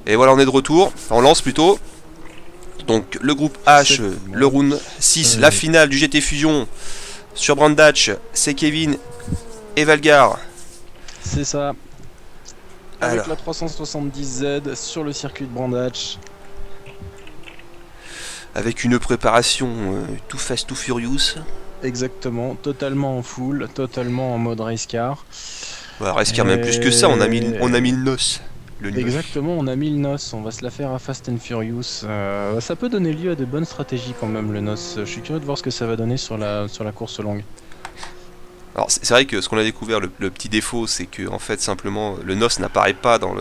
Et voilà, on est de retour. Enfin, on lance plutôt. Donc le groupe H, le round 6, la finale du GT Fusion sur Brandach, c'est Kevin et Valgar. C'est ça. Avec Alors. la 370Z sur le circuit de Brandach. Avec une préparation too fast, too furious. Exactement, totalement en full, totalement en mode race car. Ouais, race car même plus que ça, on a mis le NOS. Exactement, on a mis le NOS, on va se la faire à Fast and Furious. Ça peut donner lieu à de bonnes stratégies quand même, le NOS. Je suis curieux de voir ce que ça va donner sur la course longue. Alors c'est vrai que ce qu'on a découvert, le petit défaut, c'est que en fait simplement le NOS n'apparaît pas dans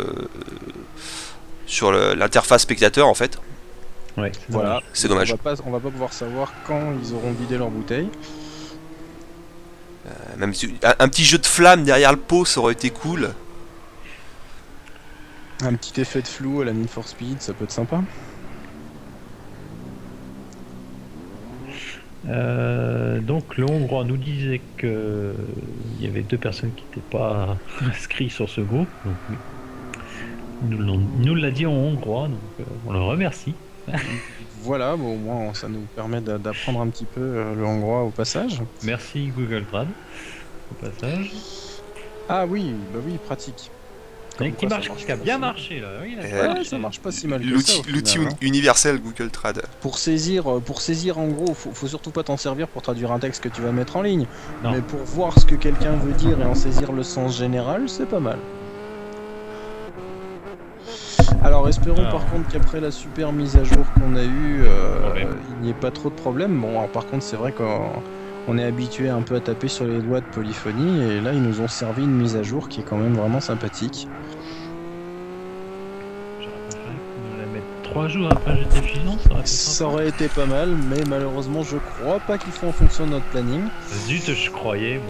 sur l'interface spectateur en fait. Ouais, voilà, c'est dommage. On va pas pouvoir savoir quand ils auront vidé leur bouteille. Même si, un petit jeu de flamme derrière le pot, ça aurait été cool. Un petit effet de flou à la Need for Speed, ça peut être sympa. Donc le Hongrois nous disait que il y avait 2 personnes qui n'étaient pas inscrites sur ce groupe. Donc, il nous l'a dit en hongrois, donc on le remercie. Voilà, bon, au moins ça nous permet d'apprendre un petit peu le hongrois au passage. Merci Google Trad au passage. Ah oui, bah oui, pratique. Et qui a bien marché là. Oui, ouais, ça marche pas si mal que ça. L'outil universel Google Trad. Pour saisir en gros, faut surtout pas t'en servir pour traduire un texte que tu vas mettre en ligne. Non. Mais pour voir ce que quelqu'un veut dire et en saisir le sens général, c'est pas mal. Alors espérons par contre qu'après la super mise à jour qu'on a eue, il n'y ait pas trop de problèmes. Bon, alors par contre c'est vrai qu'on est habitué un peu à taper sur les doigts de polyphonie et là ils nous ont servi une mise à jour qui est quand même vraiment sympathique. 3 jours après GT Fusion, ça aurait été pas mal, mais malheureusement je crois pas qu'ils font en fonction de notre planning. Zut, je croyais.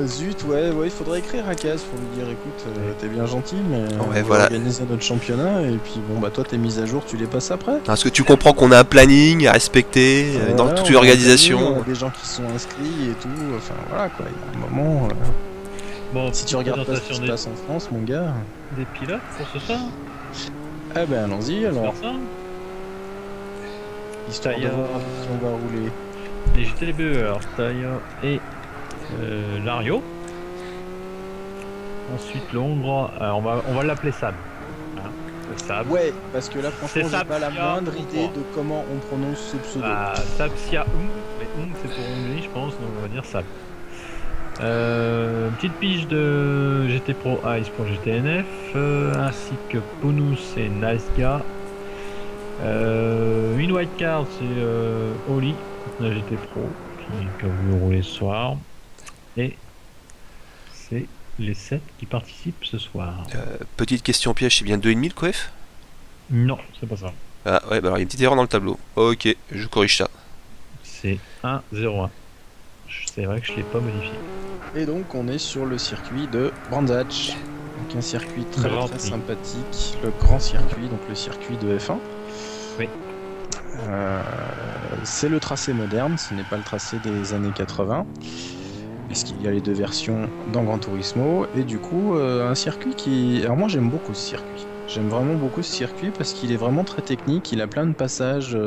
Zut, ouais, il faudrait écrire à Kaz pour lui dire écoute, t'es bien gentil, mais on va voilà. organiser notre championnat et puis bon bah toi tes mises à jour tu les passes après. Parce que tu comprends qu'on a un planning à respecter dans toute l'organisation. On a des gens qui sont inscrits et tout, enfin voilà quoi, il y a un moment. Bon, si tu regardes pas ce qui se passe en France, mon gars. Des pilotes pour ce soir. Ah ben allons-y alors. Histoire de voir si on va rouler. Les GTLB, alors Staya et Lario. Ensuite le Hongrois, alors on va l'appeler Sab. Hein, Sab. Ouais, parce que là franchement j'ai pas la moindre idée de comment on prononce ce pseudo. Sab Sia mais c'est pour Hongrie je pense, donc on va dire Sab. Petite pige de GT Pro Ice pour GTNF, ainsi que Ponus et Nasga. Une white card c'est Oli, la GT Pro, qui a voulu rouler ce soir. Et c'est les 7 qui participent ce soir. Petite question piège, c'est bien 2,5 le coef ? Non, c'est pas ça. Ah ouais, bah alors il y a une petite erreur dans le tableau. Ok, je corrige ça. C'est 1-0-1. C'est vrai que je l'ai pas modifié. Et donc on est sur le circuit de Brandach, donc un circuit très sympathique, le grand circuit, donc le circuit de F1. Oui. C'est le tracé moderne, ce n'est pas le tracé des années 80, puisqu'il y a les 2 versions dans Gran Turismo, et du coup un circuit qui... Alors moi j'aime beaucoup ce circuit, j'aime vraiment beaucoup ce circuit parce qu'il est vraiment très technique, il a plein de passages...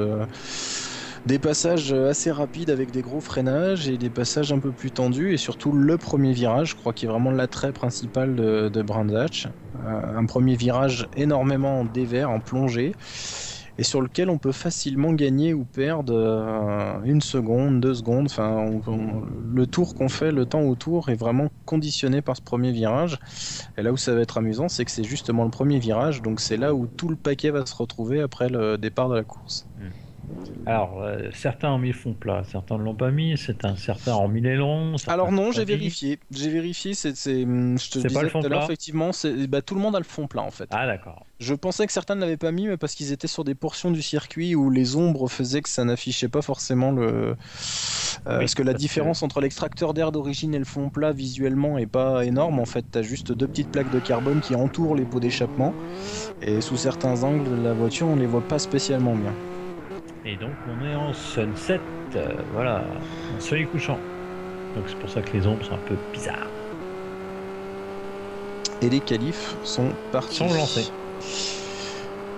Des passages assez rapides avec des gros freinages et des passages un peu plus tendus et surtout le premier virage, je crois qu'il est vraiment l'attrait principal de Brandach. Un premier virage énormément en dévers, en plongée et sur lequel on peut facilement gagner ou perdre 1 seconde, 2 secondes. Enfin, le tour qu'on fait, le temps au tour est vraiment conditionné par ce premier virage. Et là où ça va être amusant, c'est que c'est justement le premier virage, donc c'est là où tout le paquet va se retrouver après le départ de la course. Alors, certains ont mis le fond plat, certains ne l'ont pas mis, certains ont mis l'aileron. Alors non, j'ai vérifié, je te disais tout à l'heure, effectivement, tout le monde a le fond plat en fait. Ah d'accord. Je pensais que certains ne l'avaient pas mis, mais parce qu'ils étaient sur des portions du circuit où les ombres faisaient que ça n'affichait pas forcément parce que la différence entre l'extracteur d'air d'origine et le fond plat visuellement est pas énorme, en fait, t'as juste 2 petites plaques de carbone qui entourent les pots d'échappement, et sous certains angles de la voiture, on les voit pas spécialement bien. Et donc on est en sunset, voilà, en soleil couchant. Donc c'est pour ça que les ombres sont un peu bizarres. Et les qualifs sont partis. Sont lancés.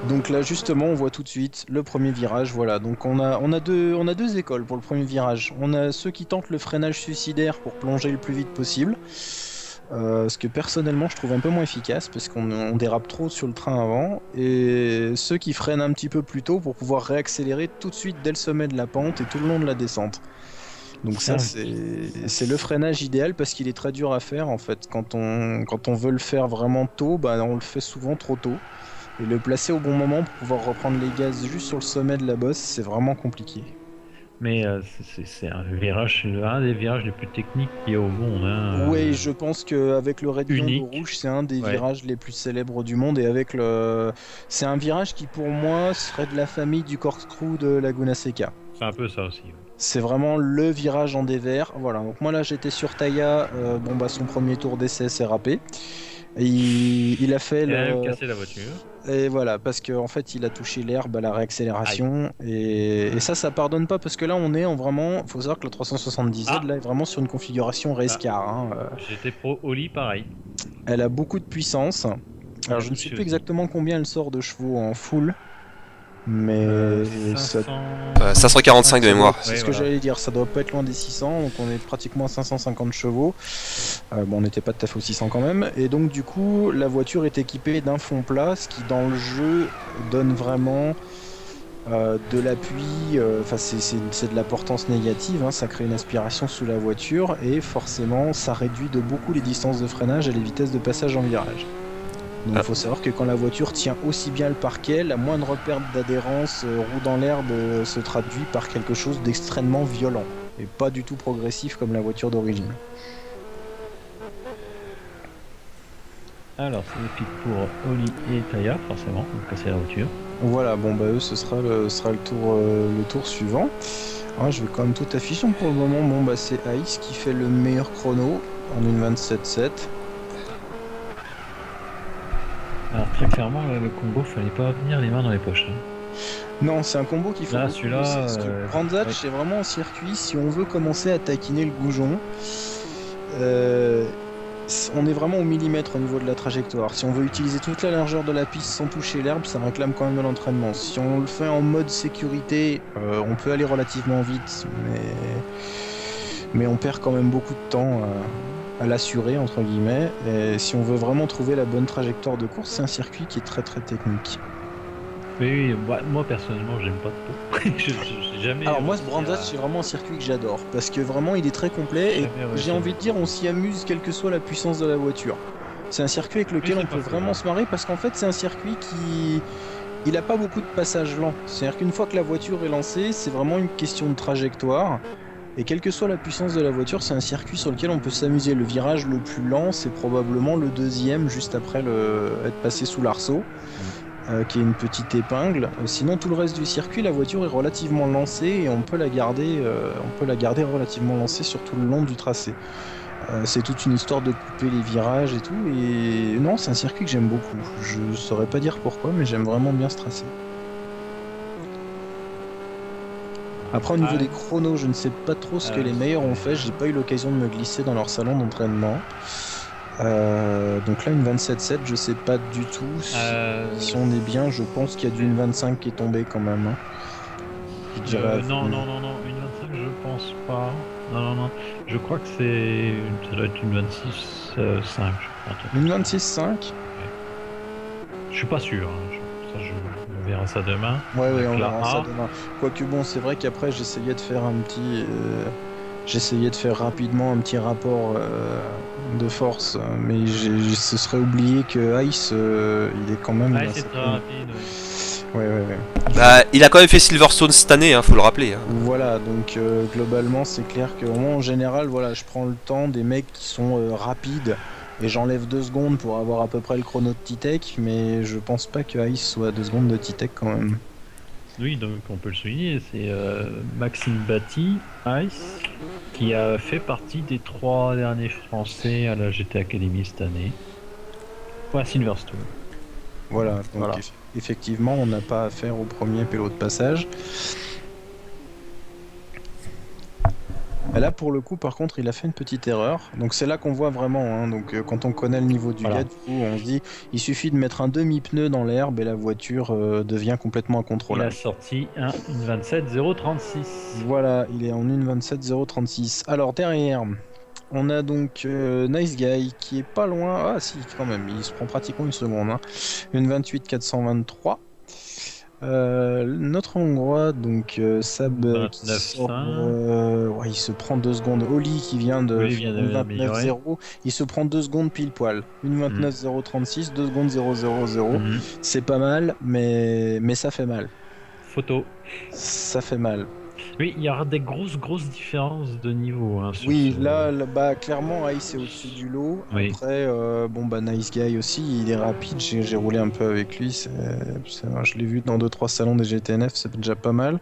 Donc là justement on voit tout de suite le premier virage, voilà. Donc on a deux écoles pour le premier virage. On a ceux qui tentent le freinage suicidaire pour plonger le plus vite possible. Ce que personnellement je trouve un peu moins efficace parce qu'on dérape trop sur le train avant. Et ceux qui freinent un petit peu plus tôt pour pouvoir réaccélérer tout de suite dès le sommet de la pente et tout le long de la descente. Donc ça c'est le freinage idéal parce qu'il est très dur à faire en fait. Quand on veut le faire vraiment tôt, bah, on le fait souvent trop tôt. Et le placer au bon moment pour pouvoir reprendre les gaz juste sur le sommet de la bosse, c'est vraiment compliqué. Mais c'est un virage, c'est un des virages les plus techniques qu'il y a au monde. Hein, Oui, je pense qu'avec le Red Bull unique. rouge, c'est un des Ouais. virages les plus célèbres du monde. Et avec le. C'est un virage qui, pour moi, serait de la famille du corkscrew de Laguna Seca. C'est un peu ça aussi. Ouais. C'est vraiment le virage en dévers. Voilà, donc moi là j'étais sur Taya. Bon, bah son premier tour d'essai s'est râpé. Et il a fait Il a même le. cassé la voiture. Et voilà, parce qu'en fait, il a touché l'herbe à la réaccélération. Et ça pardonne pas, parce que là, on est en vraiment. Faut savoir que la 370Z, là, est vraiment sur une configuration race car. Hein. J'étais pro Oli pareil. Elle a beaucoup de puissance. Alors, je ne sais plus exactement combien elle sort de chevaux en full. Mais. 500... 545 de mémoire. C'est ce que j'allais dire, ça doit pas être loin des 600, donc on est pratiquement à 550 chevaux. Bon, on n'était pas tout à fait aux 600 quand même. Et donc, du coup, la voiture est équipée d'un fond plat, ce qui dans le jeu donne vraiment de l'appui. Enfin, c'est de la portance négative, hein, ça crée une aspiration sous la voiture et forcément, ça réduit de beaucoup les distances de freinage et les vitesses de passage en virage. Donc il faut savoir que quand la voiture tient aussi bien le parquet, la moindre perte d'adhérence roue dans l'herbe se traduit par quelque chose d'extrêmement violent et pas du tout progressif comme la voiture d'origine. Alors, c'est épique pour Oli et Taya, forcément, pour casser la voiture. Voilà, bon bah eux ce sera le tour suivant. Alors, je vais quand même tout afficher pour le moment. Bon bah c'est Ice qui fait le meilleur chrono en une 27.7. Alors, très clairement, le combo, fallait pas venir les mains dans les poches. Hein. Non, c'est un combo qu'il faut. Là, celui-là. Parce que Brandzach, c'est vraiment un circuit. Si on veut commencer à taquiner le goujon, on est vraiment au millimètre au niveau de la trajectoire. Si on veut utiliser toute la largeur de la piste sans toucher l'herbe, ça réclame quand même de l'entraînement. Si on le fait en mode sécurité, on peut aller relativement vite, mais on perd quand même beaucoup de temps à l'assurer, entre guillemets. Et si on veut vraiment trouver la bonne trajectoire de course, c'est un circuit qui est très très technique. Oui, moi personnellement, j'aime pas trop. J'ai jamais. Alors moi, ce Brandzach, c'est vraiment un circuit que j'adore parce que vraiment, il est très complet et j'ai envie de dire, on s'y amuse quelle que soit la puissance de la voiture. C'est un circuit avec lequel on peut vraiment se marrer parce qu'en fait, c'est un circuit qui, il a pas beaucoup de passages lents. C'est-à-dire qu'une fois que la voiture est lancée, c'est vraiment une question de trajectoire. Et quelle que soit la puissance de la voiture, c'est un circuit sur lequel on peut s'amuser. Le virage le plus lent, c'est probablement le deuxième, juste après être passé sous l'arceau. Qui est une petite épingle. Sinon, tout le reste du circuit, la voiture est relativement lancée et on peut la garder relativement lancée sur tout le long du tracé. C'est toute une histoire de couper les virages et tout. Et non, c'est un circuit que j'aime beaucoup. Je saurais pas dire pourquoi, mais j'aime vraiment bien ce tracé. Après, au niveau des chronos, je ne sais pas trop ce que les meilleurs ont fait. J'ai pas eu l'occasion de me glisser dans leur salon d'entraînement. Donc là, une 27.7, je sais pas du tout si on est bien. Je pense qu'il y a d'une 25 qui est tombée quand même. Hein. Je dirais non, une 25, je pense pas. Non. Je crois que ça doit être une 26.5. Une 26.5 Je suis pas sûr. Hein. On verra ça demain. Ouais, on verra ça demain. Quoique bon, c'est vrai qu'après, j'essayais de faire rapidement un petit rapport de force, mais ce serait oublié que Ice, il est quand même... Ice est très rapide, ouais. Bah, il a quand même fait Silverstone cette année, hein, faut le rappeler. Hein. Voilà, donc globalement, c'est clair que moi, en général, voilà, je prends le temps des mecs qui sont rapides, et j'enlève 2 secondes pour avoir à peu près le chrono de T-Tech, mais je pense pas que Ice soit à 2 secondes de T-Tech quand même. Oui, donc on peut le souligner, c'est Maxime Batty, Ice, qui a fait partie des 3 derniers Français à la GT Academy cette année. Pour Silverstone. Voilà, donc effectivement, on n'a pas affaire au premier pélo de passage. Et là, pour le coup, par contre, il a fait une petite erreur. Donc c'est là qu'on voit vraiment. Hein. Donc quand on connaît le niveau du Voilà. gars, du coup, on se dit, il suffit de mettre un demi-pneu dans l'herbe et la voiture devient complètement Il a incontrôlable. sorti une 27 036. Voilà, il est en 1,27,036. Alors derrière, on a donc Nice Guy qui est pas loin. Ah si, quand même, il se prend pratiquement une seconde. Hein. Une 28,423. Notre Hongrois, donc Sab, qui 29,5. sort, ouais, il se prend 2 secondes. Oli qui vient de Oli vient faire une d'améliorer. 29,0, il se prend 2 secondes pile poil. Une 29,036, 2 secondes 0,00. Mhm. C'est pas mal, mais ça fait mal. Photo. Ça fait mal. Oui, il y aura des grosses différences de niveau. Hein, sur Oui, ce- là, bah, clairement, Ice est au-dessus du lot. Oui. Après, bon, bah, Nice Guy aussi, il est rapide. J'ai roulé un peu avec lui. Je l'ai vu dans 2-3 salons des GTNF, c'est déjà pas mal.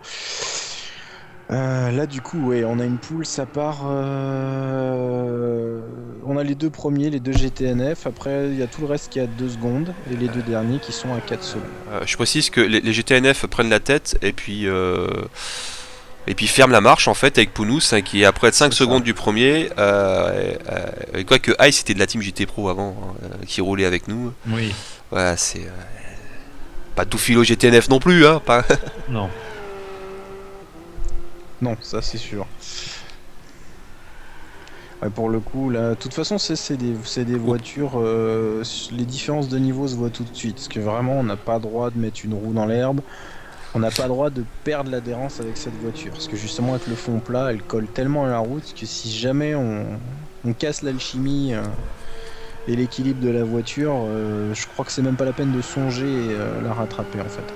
Là, du coup, ouais, on a une poule, ça part. On a les 2 premiers, les 2 GTNF. Après, il y a tout le reste qui est à 2 secondes. Et les 2 derniers qui sont à 4 secondes. Je précise que les GTNF prennent la tête et puis ferment la marche en fait avec Pounous hein, qui est à près de 5 C'est ça. secondes du premier. Et quoique Ice était de la team GT Pro avant, qui roulait avec nous. Oui. Voilà, c'est pas tout filo GTNF non plus, hein. Pas... Non. Non, ça c'est sûr. Ouais, pour le coup, là, de toute façon, c'est des voitures. Les différences de niveau se voient tout de suite. Parce que vraiment, on n'a pas droit de mettre une roue dans l'herbe. On n'a pas droit de perdre l'adhérence avec cette voiture. Parce que justement, avec le fond plat, elle colle tellement à la route que si jamais on casse l'alchimie et l'équilibre de la voiture, je crois que c'est même pas la peine de songer la rattraper en fait.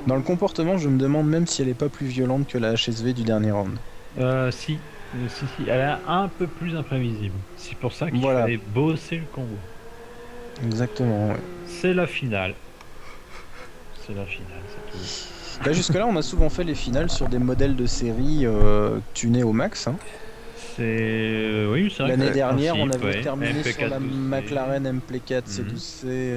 Dans le comportement, je me demande même si elle est pas plus violente que la HSV du dernier round. Si. Si. Elle est un peu plus imprévisible. C'est pour ça qu'il Voilà. fallait bosser le combo. Exactement, ouais. C'est la finale. C'est la finale, c'est tout. Là, jusque-là, on a souvent fait les finales sur des modèles de série tunés au max. Hein. Oui, c'est vrai. L'année que dernière, on principe, avait ouais. terminé MP4 sur la 12C. McLaren MP4 Mhm. C12C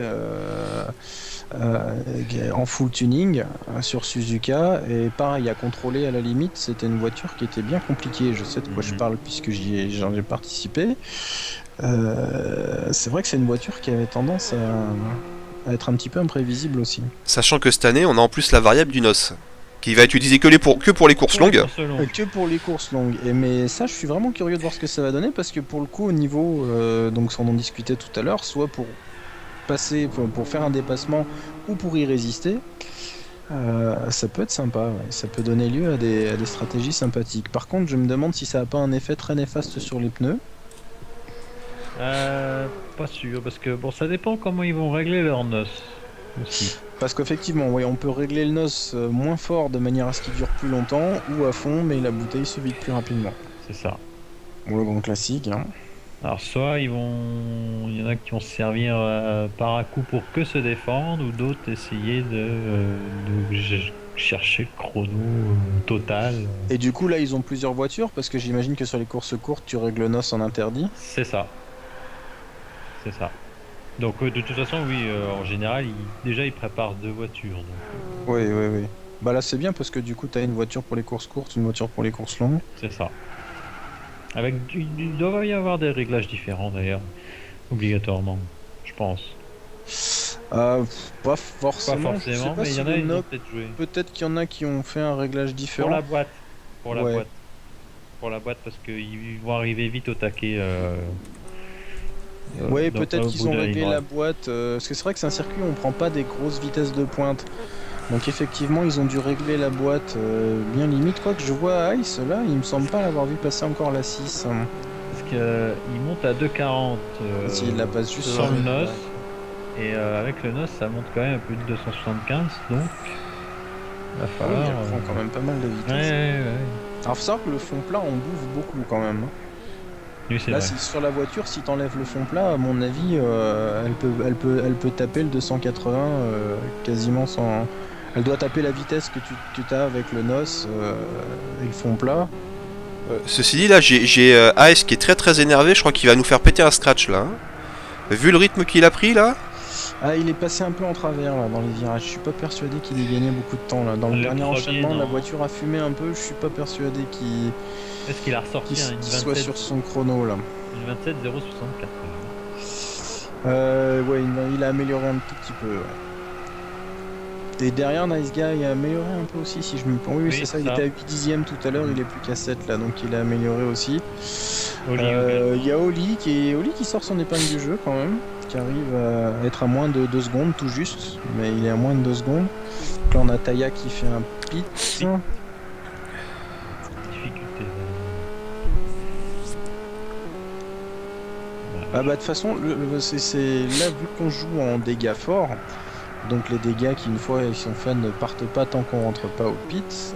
en full tuning sur Suzuka. Et pareil, à contrôler à la limite, c'était une voiture qui était bien compliquée. Je sais de quoi je parle puisque j'en ai participé. C'est vrai que c'est une voiture qui avait tendance à être un petit peu imprévisible aussi. Sachant que cette année, on a en plus la variable du NOS qui va être utilisée que pour les courses longues. Que pour les courses longues. Mais ça, je suis vraiment curieux de voir ce que ça va donner parce que pour le coup, au niveau, donc on en discutait tout à l'heure, soit pour passer, pour faire un dépassement ou pour y résister, ça peut être sympa. Ouais. Ça peut donner lieu à des stratégies sympathiques. Par contre, je me demande si ça n'a pas un effet très néfaste sur les pneus. Pas sûr, parce que bon, ça dépend comment ils vont régler leur noce aussi. Parce qu'effectivement, ouais, on peut régler le NOS moins fort de manière à ce qu'il dure plus longtemps ou à fond, mais la bouteille se vide plus rapidement. C'est ça. Bon, le grand classique. Hein. Alors soit il y en a qui vont se servir par à coup pour que se défendre, ou d'autres essayer de chercher le chrono total. Et du coup, là, ils ont plusieurs voitures parce que j'imagine que sur les courses courtes, tu règles le NOS en interdit. C'est ça. C'est ça. Donc de toute façon, oui, en général, ils préparent 2 voitures. Donc, Oui, oui, oui. Bah là, c'est bien parce que du coup, t'as une voiture pour les courses courtes, une voiture pour les courses longues. c'est ça. Il doit y avoir des réglages différents d'ailleurs, obligatoirement, je pense. Pas forcément. Pas je sais forcément, pas mais il si y en a le qui NOC ont peut-être joué. peut-être qu'il y en a qui ont fait un réglage Pour différent. la boîte. Pour la Ouais. boîte. Pour la boîte, parce qu'ils vont arriver vite au taquet. Ouais, dans- peut-être au qu'ils bout ont de la réglé ligne la droite. boîte. Parce que c'est vrai que c'est un circuit où on prend pas des grosses vitesses de pointe. Donc effectivement, ils ont dû régler la boîte bien limite. Quoi que je vois Ice, là, il me semble pas l'avoir vu passer encore la 6. Hein. Parce qu'il monte à 2,40 S'il la passe juste sans sur le NOS. Et avec le NOS, ça monte quand même à plus de 275. Donc, il va Oui, falloir. elle prend quand même pas mal de vitesse. Ouais. Alors faut savoir que le fond plat, on bouffe beaucoup quand même. Hein. Oui, c'est Là, vrai. sur la voiture, si t'enlèves le fond plat, à mon avis, elle peut taper le 280 quasiment sans. Elle doit taper la vitesse que tu as avec le NOS et le fond plat. Ceci dit, là, j'ai Ice qui est très énervé. Je crois qu'il va nous faire péter un scratch là. Hein. Vu le rythme qu'il a pris là. Ah, il est passé un peu en travers là dans les virages. Je suis pas persuadé qu'il ait gagné beaucoup de temps là. Dans le Le dernier premier, enchaînement, la non. voiture a fumé un peu. Je suis pas persuadé Est-ce qu'il a ressorti une qu'il soit 27 sur son chrono là. une 27 064 Ouais, il a amélioré un tout petit peu. Ouais. Et derrière, Nice Guy a amélioré un peu aussi, si je me trompe. Oui, Oui, c'est ça, il ça. était à 8 dixièmes tout à l'heure, il est plus qu'à 7 là, donc il a amélioré aussi. Oli également. Il y a Oli qui sort son épingle du jeu quand même, qui arrive à être à moins de 2 secondes tout juste, mais il est à moins de 2 secondes. Donc là, on a Taya qui fait un pit. Difficulté. Ah bah de toute façon, c'est là vu qu'on joue en dégâts forts, donc les dégâts qui une fois ils sont faits ne partent pas tant qu'on rentre pas au pit.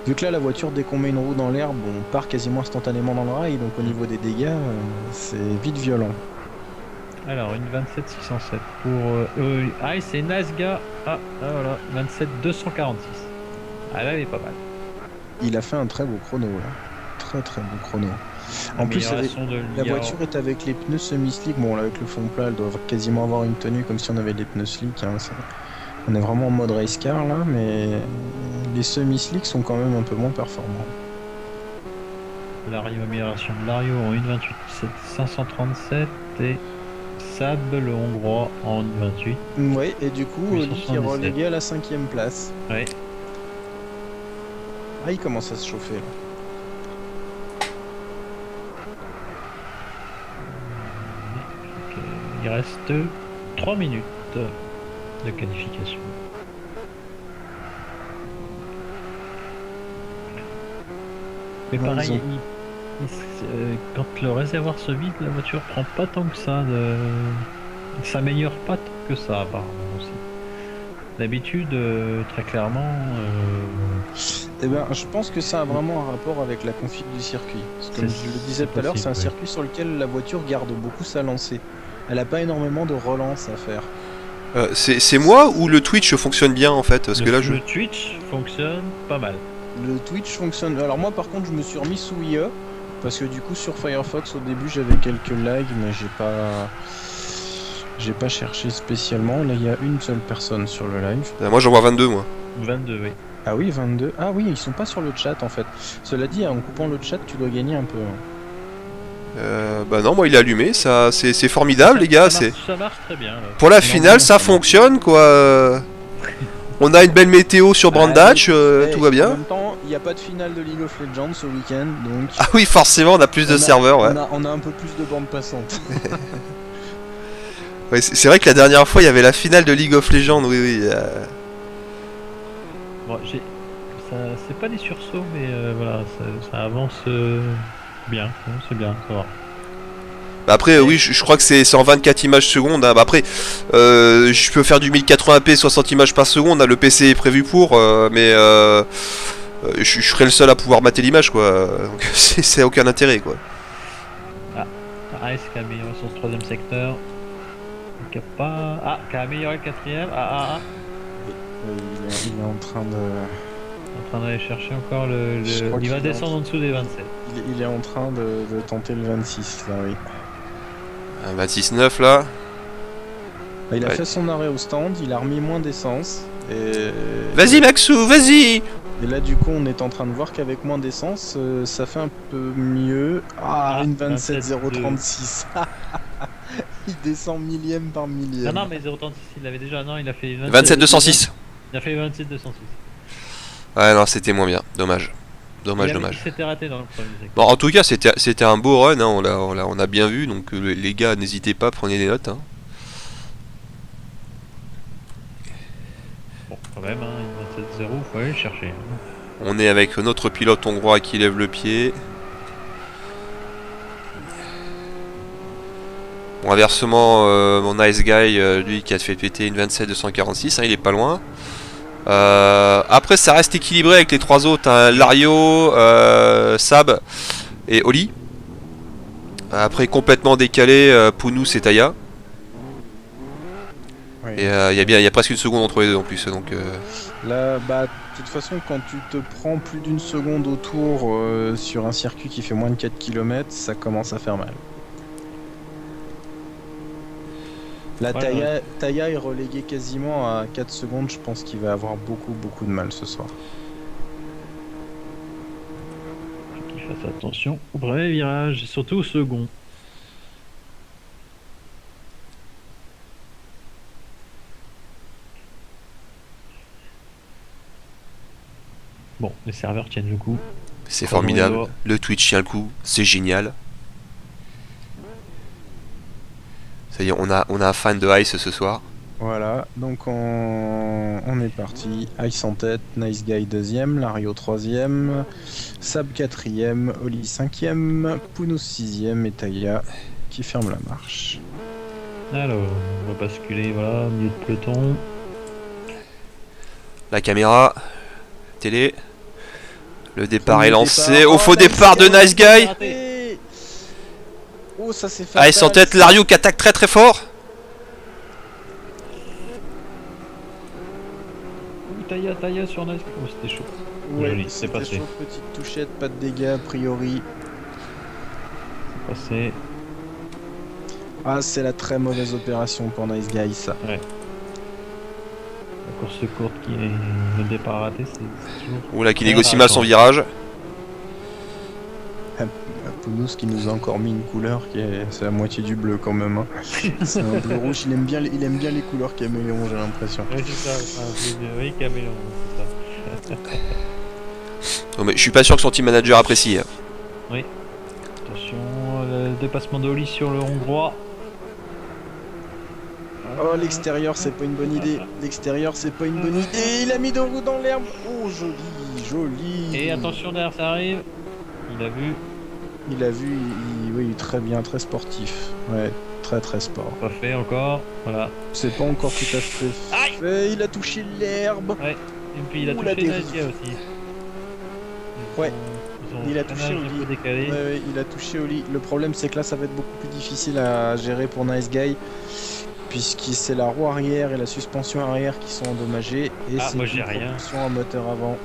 Vu que là la voiture dès qu'on met une roue dans l'herbe, on part quasiment instantanément dans le rail, donc au niveau des dégâts, c'est vite violent. Alors, une 27 607 pour... ah, et c'est Nazga. Ah, voilà, 27 246. Ah, là, elle est pas mal. Il a fait un très beau chrono là, très très beau chrono. En plus Amélioration de la l'IA. voiture est avec les pneus semi-slick, bon là avec le fond plat elle doit quasiment avoir une tenue comme si on avait des pneus slick. Hein, on est vraiment en mode race car là, mais les semi-slicks sont quand même un peu moins performants. Lario, amélioration de Lario en 1.28 537 et Sab, le hongrois, en 1.28. Ouais, et du coup, Oli qui est 877. relégué à la 5ème place. Ouais. Ah, il commence à se chauffer là. Ok, il reste 3 minutes de qualification. Mais Ouais, pareil, ils ont- quand le réservoir se vide, la voiture prend pas tant que ça de... Il s'améliore pas tant que ça, apparemment aussi. D'habitude, très clairement, Eh ben, je pense que ça a vraiment un rapport avec la config du circuit. Parce que, comme C'est- je le disais c'est tout à l'heure, c'est un possible, circuit sur lequel la voiture garde beaucoup sa lancée. Elle n'a pas énormément de relance à faire. C'est moi ou le Twitch fonctionne bien en fait? Parce que là je. le Twitch fonctionne pas mal. Le Twitch fonctionne. Alors moi par contre je me suis remis sous IA parce que du coup sur Firefox au début j'avais quelques lags mais j'ai pas cherché spécialement. Là il y a une seule personne sur le live. Moi j'en vois 22 moi. 22, oui. Ah oui 22. Ah oui ils sont pas sur le chat en fait. Cela dit en coupant le chat tu dois gagner un peu. Bah non, moi il est allumé, ça c'est formidable les gars. C'est Ça marche très bien. Là. pour la Non, finale, non, ça ça marche. fonctionne quoi. On a une belle météo sur Brandach, tout va En bien. même temps il n'y a pas de finale de League of Legends ce week-end donc Ah oui, forcément, on a plus de serveurs, ouais. on a un peu plus de bande passante. Ouais, c'est vrai que la dernière fois, il y avait la finale de League of Legends, oui, oui. Bon, c'est pas des sursauts, mais voilà, ça avance bien. Hein, c'est bien, ça va. Bah après, oui, je crois que c'est en 24 images secondes. Hein. Bah après, je peux faire du 1080p 60 images par seconde. Hein. Le PC est prévu pour, mais je serai le seul à pouvoir mater l'image, quoi. Donc c'est aucun intérêt, quoi. AS qui a amélioré son troisième secteur. Qui a amélioré le quatrième. Il est en train de. En train d'aller chercher encore Je crois il va qu'il est descendre en dessous des 27. Il est en train de tenter le 26 là, oui. 26,9 là. Bah, il a Ouais. fait son arrêt au stand, il a remis moins d'essence. Et... Vas-y, Maxou, vas-y. Et là, du coup, on est en train de voir qu'avec moins d'essence, ça fait un peu mieux. Ah, une 27,036. Il descend millième par millième. Non, mais 0,36, il l'avait déjà. Non, il a fait 27,206. Il a fait 27,206. Ouais, non, c'était moins bien. Dommage. Dommage. Il s'était raté dans le premier secteur. Bon, en tout cas, c'était un beau run. Hein. On a bien vu. Donc, les gars, n'hésitez pas, prenez des notes. Hein. Bon, quand même, hein, 27,0, faut aller le chercher. Hein. On est avec notre pilote hongrois qui lève le pied. Bon, inversement, mon nice guy, lui qui a fait péter une 27,246, hein, il est pas loin. Après, ça reste équilibré avec les trois autres, hein, Lario, Sab et Oli. Après, complètement décalé, Pounou et Taya. Ouais. Et il y a presque une seconde entre les deux en plus. Donc, Là, bah, de toute façon, quand tu te prends plus d'une seconde au tour sur un circuit qui fait moins de 4 km, ça commence à faire mal. La Ouais, Taya est relégué quasiment à 4 secondes. Je pense qu'il va avoir beaucoup de mal ce soir. faut qu'il fasse attention au premier virage, et surtout au second. Bon, les serveurs tiennent le coup. C'est Croisons les formidable. doigts. Le Twitch tient le coup. C'est génial. Ça y est, on a un fan de Ice ce soir. Voilà, donc on est parti. Ice en tête, Nice Guy deuxième, Lario troisième, Sab quatrième, Oli cinquième, Pounos sixième et Taya qui ferme la marche. Alors, on va basculer, voilà, milieu de peloton. La caméra. Télé. Le départ est Premier lancé. départ. Au faux départ de Nice Guy. Et... Oh, ça c'est fatal. Ice en tête. Lario qui attaque très fort. Taya sur Nice. Oh, c'était chaud. Ouais, Joli, c'est c'était passé. chaud, petite touchette, pas de dégâts a priori. Passé. Ah, c'est la très mauvaise opération pour Nice Guy ça. La course courte qui est le départ raté, c'est toujours. Oula, qui Ouais, négocie mal son attends. virage. Pounos qui nous a encore mis une couleur qui est c'est la moitié du bleu quand même. Hein. C'est un bleu rouge, il aime bien les couleurs caméléon, j'ai l'impression. Ouais, c'est ça. Oui, caméléon, c'est ça. Non, mais je suis pas sûr que son team manager apprécie. Attention, le dépassement d'Oli sur le hongrois. Oh, l'extérieur, c'est pas une bonne idée. L'extérieur, c'est pas une bonne idée. Il a mis deux roues dans l'herbe. Oh, joli. Et attention, derrière ça arrive. Il a vu. Il a vu, oui, très bien, très sportif. Ouais, très sport. Pas fait encore. Voilà. C'est pas encore tout à fait Aïe. fait. Il a touché l'herbe. Ouais. Et puis il a Ouh, la touché dérive. Nadia aussi. Ouais. Ils ont Il a un touché freinage un Oli. peu décalé. Ouais, il a touché Oli. Le problème, c'est que là, ça va être beaucoup plus difficile à gérer pour Nice Guy. Puisque c'est la roue arrière et la suspension arrière qui sont endommagées. Et Ah, c'est moi, une j'ai rien. propulsion à moteur avant.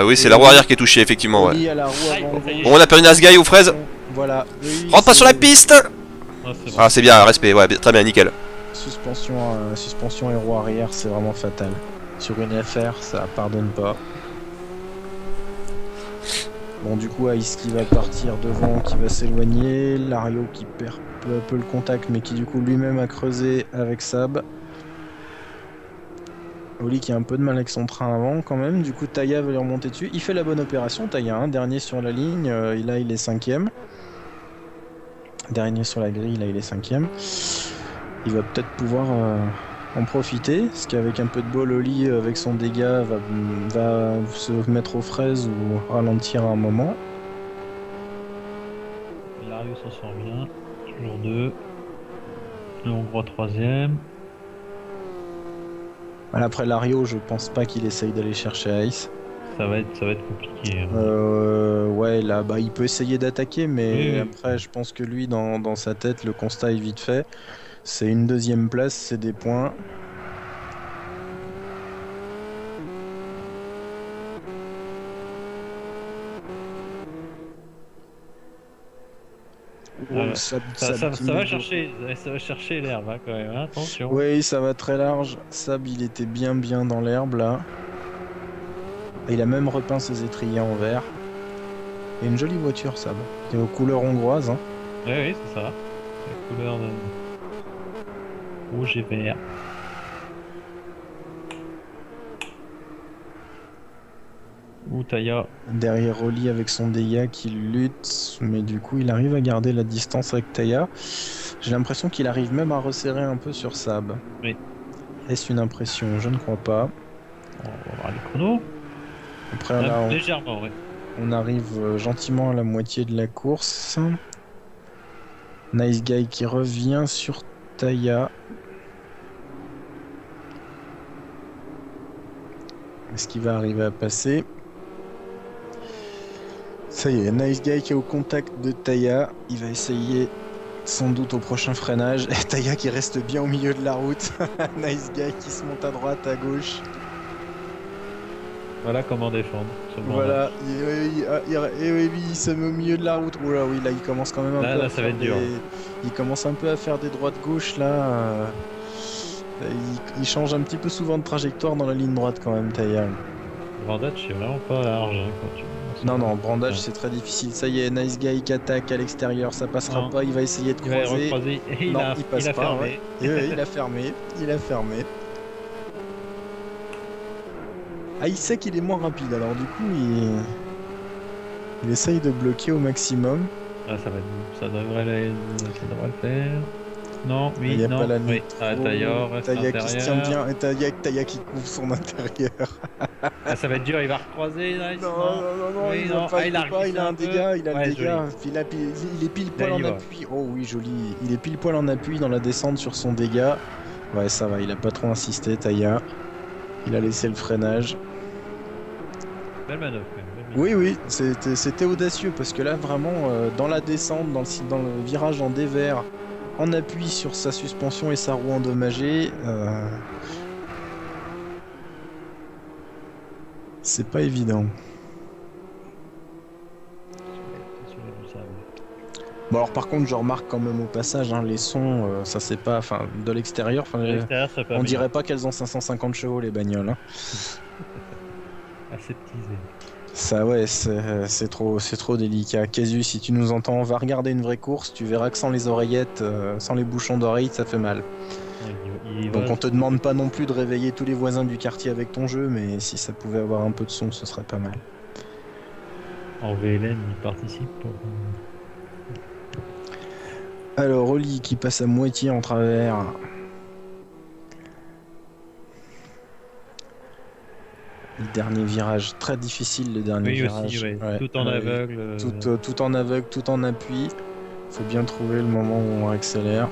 Oui, c'est la roue arrière qui est touchée, effectivement. Ouais. Oli à la roue Aïe, avant. ça y est. Bon, on a perdu Nice Guy aux fraises. Voilà. Oui, Rentre pas c'est- sur la piste. Ah, c'est bon. Ah, c'est bien, respect. Ouais, très bien, nickel. Suspension et roue arrière, c'est vraiment fatal. Sur une FR, ça pardonne pas. Bon, du coup, Ice qui va partir devant, qui va s'éloigner. Lario qui perd peu à peu le contact, mais qui du coup lui-même a creusé avec Sab. Oli qui a un peu de mal avec son train avant quand même. Du coup, Taya va lui remonter dessus. Il fait la bonne opération. Taya, hein, dernier sur la ligne. Là, il est cinquième. Dernier sur la grille, là, il est cinquième. Il va peut-être pouvoir en profiter. Parce qu'avec un peu de bol, Oli, avec son dégât, va se mettre aux fraises ou ralentir à un moment. Lario s'en sort bien. Toujours 2. Le hongrois 3ème. Voilà, après Lario, je pense pas qu'il essaye d'aller chercher Ice. Ça va être compliqué. Hein. Ouais, là, bah, il peut essayer d'attaquer, mais Oui. après, je pense que lui, dans sa tête, le constat est vite fait. C'est une deuxième place, c'est des points. Ça va chercher l'herbe hein, quand même. Hein, attention. Oui, ça va très large. Sab, il était bien dans l'herbe là. Et il a même repeint ses étriers en vert. Et une jolie voiture, Sab. C'est aux couleurs hongroises. Hein. Oui, c'est ça. La couleur de rouge et vert. Ou Taya. Derrière Oli avec son dégât qui lutte, mais du coup il arrive à garder la distance avec Taya. J'ai l'impression qu'il arrive même à resserrer un peu sur Sab. Oui. Est-ce une impression? Je ne crois pas. On va voir les chronos. Après là, Légèrement, oui. on arrive gentiment à la moitié de la course. Nice Guy qui revient sur Taya. Est-ce qu'il va arriver à passer? Ça y est, Nice Guy qui est au contact de Taya. Il va essayer sans doute au prochain freinage. Et Taya qui reste bien au milieu de la route. Nice Guy qui se monte à droite, à gauche. Voilà comment défendre. sur le Voilà, il se met au milieu de la route. Oh là oui, là il commence quand même un Là, peu là, à ça va faire être dur. Il commence un peu à faire des droites-gauches là. Il change un petit peu souvent de trajectoire dans la ligne droite quand même, Taya. Brandage, c'est vraiment pas large. Hein, quand tu... Non, non, brandage Ouais. c'est très difficile. Ça y est, Nice Guy qui attaque à l'extérieur, ça passera Non. pas. Il va essayer de Il va croiser. recroiser et Non, il passe il a pas. fermé. Ouais. Et ouais, il a fermé. Il a fermé. Ah, il sait qu'il est moins rapide, alors du coup, il essaye de bloquer au maximum. Ah, ça devrait le faire. Non, Il oui, n'y a non. pas la Oui. Ah, nitro. Tailleur reste Taya qui se tient intérieur. bien, et Taya qui couvre son intérieur. Ah, ça va être dur, il va recroiser, nice. Non, Oui, il non. va pas, Ah, il a pas, il reglissé a un un peu. dégât, il a le Ouais, dégât. joli. Il est pile poil Là, il en va. appui. Oh oui, joli. Il est pile poil en appui dans la descente sur son dégât. Ouais, ça va, il a pas trop insisté, Taya. Il a laissé le freinage. Belle manœuvre, quand même. Belle Oui, manœuvre. oui, c'était audacieux parce que là, vraiment, dans la descente, dans le virage en dévers, en appui sur sa suspension et sa roue endommagée, c'est pas évident. Attention, il y a du sable. Bon, alors par contre, je remarque quand même au passage, hein, les sons, ça c'est pas. Enfin, de l'extérieur, À l'extérieur, ça peut on améliorer. dirait pas qu'elles ont 550 chevaux les bagnoles. Hein. Aseptisé. Ça, ouais, c'est trop délicat. Casu, si tu nous entends, va regarder une vraie course, tu verras que sans les oreillettes, sans les bouchons d'oreilles, ça fait mal. Ouais, il Donc va- on te demande pas non plus de réveiller tous les voisins du quartier avec ton jeu, mais si ça pouvait avoir un peu de son, ce serait pas mal. En VLN, il participe pour. Alors, Oli qui passe à moitié en travers. Le dernier virage, très difficile le dernier Oui, virage. aussi, ouais. Ouais, Tout en ouais, aveugle. tout en aveugle, tout en appui. Faut bien trouver le moment où on accélère.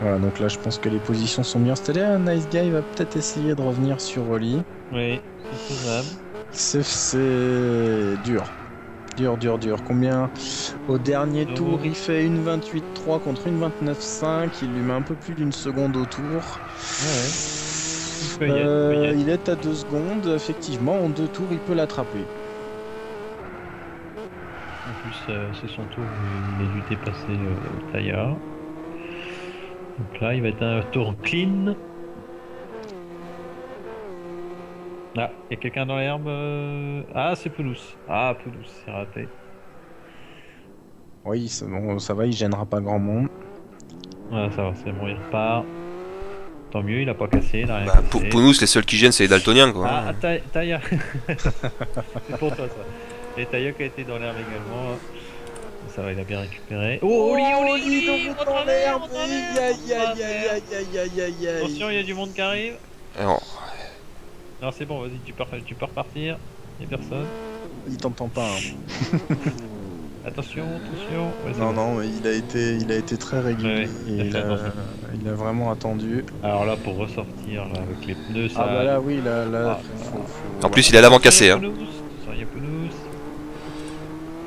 Voilà, donc là je pense que les positions sont bien installées. Un Nice Guy va peut-être essayer de revenir sur Oli. Oui, c'est faisable. C'est dur. Dur. Combien au dernier tour il fait une 28.3 contre une 29.5. Il lui met un peu plus d'une seconde au tour. Ouais. Il peut y être. Il est à 2 secondes. Effectivement, en 2 tours, il peut l'attraper. En plus, c'est son tour où il a dû dépasser Taya. Donc là, il va être un tour clean. Ah, il y a quelqu'un dans l'herbe. Ah, c'est Pelouse. Ah, Pelouse, c'est raté. Oui, c'est bon, ça va, il gênera pas grand monde. Ah, ça va, c'est bon, il repart. Tant mieux, il a pas cassé, il a rien Bah, cassé. pour nous, les seuls qui gênent, c'est les daltoniens, quoi. Ah, Taya. C'est pour toi, ça. Et Taya qui a été dans l'herbe également. Ça va, il a bien récupéré. Oh, Oli, au travers, au travers. Attention, il y a du monde qui arrive. Alors, Non, c'est bon, vas-y, tu peux repartir. Il y a personne. Il t'entend pas. Hein. Attention. Ouais, c'est Non, bon. non, mais il a été très régulier. Ouais, Et il a fait attention. il a vraiment attendu. Alors là, pour ressortir là, avec les pneus, ça. Ah bah là, oui, là, Ah, faut- en plus, il a l'avant cassé, hein. Il y a Pelouse.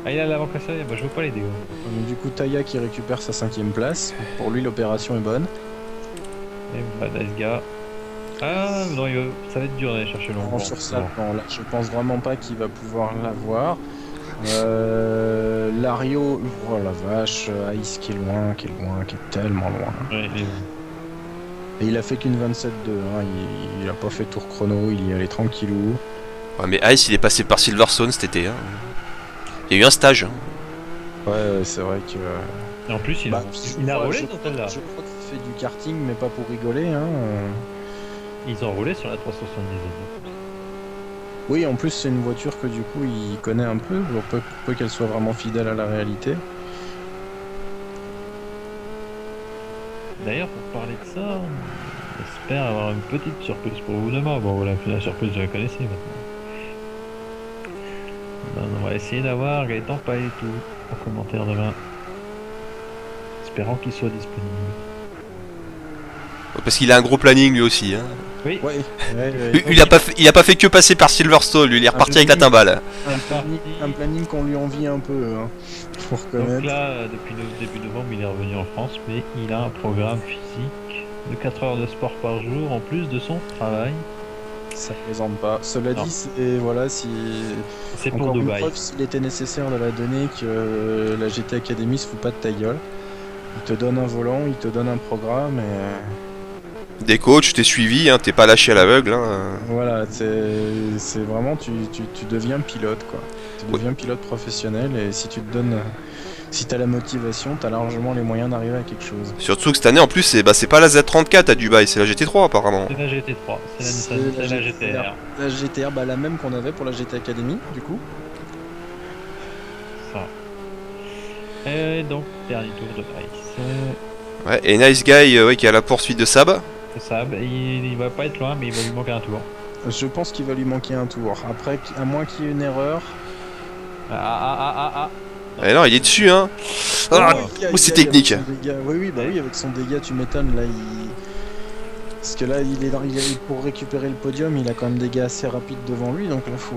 Ah, il a l'avant cassé, bah, je veux pas les dégâts. Donc, du coup, Taya qui récupère sa 5ème place. Pour lui, l'opération est bonne. Et bah, nice gars. Ah, non, ça va être dur d'aller chercher l'ombre. Non, sur ça, non, là, je pense vraiment pas qu'il va pouvoir l'avoir. Lario, oh la vache, Ice qui est tellement loin. Ouais, Et il a fait qu'une 27.2, hein, il a pas fait tour chrono, il y allait tranquillou. Ouais, mais Ice, il est passé par Silverstone cet été. Hein. Il y a eu un stage. Hein. Ouais, c'est vrai que. Et en plus, il a roulé dans celle-là. Je crois qu'il fait du karting, mais pas pour rigoler. Hein. Ils ont roulé sur la 370. Oui, en plus, c'est une voiture que du coup il connaît un peu, pour peu qu'elle soit vraiment fidèle à la réalité. D'ailleurs, pour parler de ça, on espère avoir une petite surprise pour vous demain. Bon, voilà, la surprise, je la connaissais maintenant. Ben, on va essayer d'avoir Gaëtan Paetou en commentaire demain. Espérant qu'il soit disponible. Parce qu'il a un gros planning lui aussi. Hein. Oui, Ouais, Il a pas fait que passer par Silverstone, lui, il est reparti avec la timbale. un planning qu'on lui envie un peu, hein, faut reconnaître. donc là, depuis le début novembre, il est revenu en France, mais il a un programme physique de 4 heures de sport par jour en plus de son travail. Ça plaisante pas. Cela Non. dit, c'est voilà, si C'est pour encore une Dubaï. preuve, s'il était nécessaire de la donner, que la GT Academy se fout pas de ta gueule. Il te donne un volant, il te donne un programme, et Des coachs, t'es suivi, hein, t'es pas lâché à l'aveugle. Hein. voilà, c'est vraiment, tu deviens pilote, quoi. Tu deviens pilote professionnel, et si tu te donnes, si t'as la motivation, t'as largement les moyens d'arriver à quelque chose. Surtout que cette année, en plus, c'est pas la Z34 à Dubaï, c'est la GT3 apparemment. C'est la GT3, c'est la GTR. La GTR, bah la même qu'on avait pour la GT Academy, du coup. Ça. Et donc, dernier tour de race. Ouais, et Nice Guy ouais, qui est à la poursuite de Sab. Ça, bah, il va pas être loin, mais il va lui manquer un tour. Je pense qu'il va lui manquer un tour. Après, à moins qu'il y ait une erreur. Ah. Et non, il est dessus, hein. Ah, c'est technique. Oui, bah oui, avec son dégât, tu m'étonnes. Là, parce que là, pour récupérer le podium, il a quand même des dégâts assez rapides devant lui, donc là, faut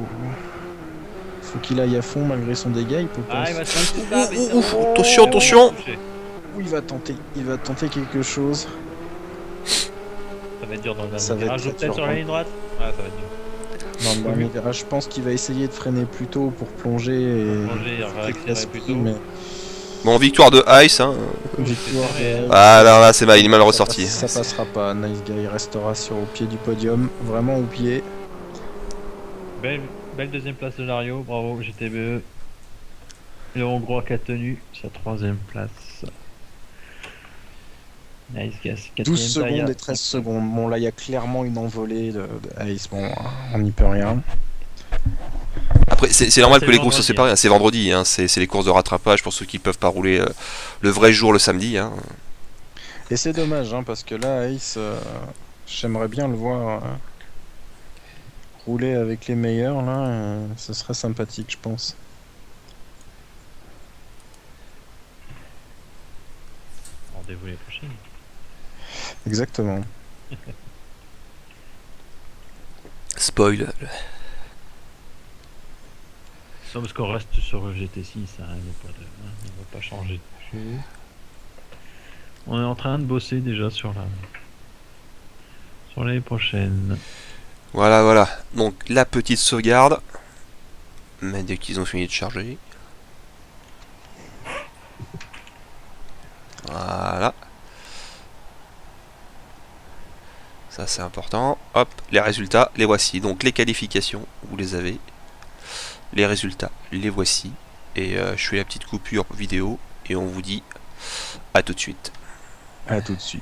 qu'il aille à fond malgré son dégât. Il peut pas. Ah, il va se faire Attention. Où il va tenter quelque chose. Ça va être dur dans le Ça dernier va virage, être peut-être dur, sur la hein. ligne droite. Ouais, ça va être dur. Dans le dernier virage, je pense qu'il va essayer de freiner plus tôt pour plonger et Accélérer plus tôt. mais Bon, victoire de Ice, hein. victoire. Ah là, c'est mal, il est mal ressorti. Ça passera pas. Nice Guy restera au pied du podium, vraiment au pied. Belle deuxième place de Lario, bravo GTBE. Le Hongrois qui a tenu sa troisième place. Nice Gas, 12 secondes et 13 secondes. Bon, là, il y a clairement une envolée de Ace. Bon, on n'y peut rien. Après, c'est normal C'est que les courses se vendredi, séparent, hein. C'est vendredi, hein. C'est les courses de rattrapage pour ceux qui peuvent pas rouler le vrai jour le samedi. Hein. Et c'est dommage, hein, parce que là, Ace, j'aimerais bien le voir rouler avec les meilleurs. Là, ce serait sympathique, je pense. Rendez-vous les prochaines. Exactement. Spoil. Non, parce qu'on reste sur le GT6, hein, il ne va pas changer dessus. On est en train de bosser déjà sur l'année prochaine. Voilà. Donc, la petite sauvegarde. Mais dès qu'ils ont fini de charger. Voilà. Ça, c'est important. Hop, les résultats, les voici. Donc, les qualifications, vous les avez. Les résultats, les voici. Et je fais la petite coupure vidéo. Et on vous dit à tout de suite. À tout de suite.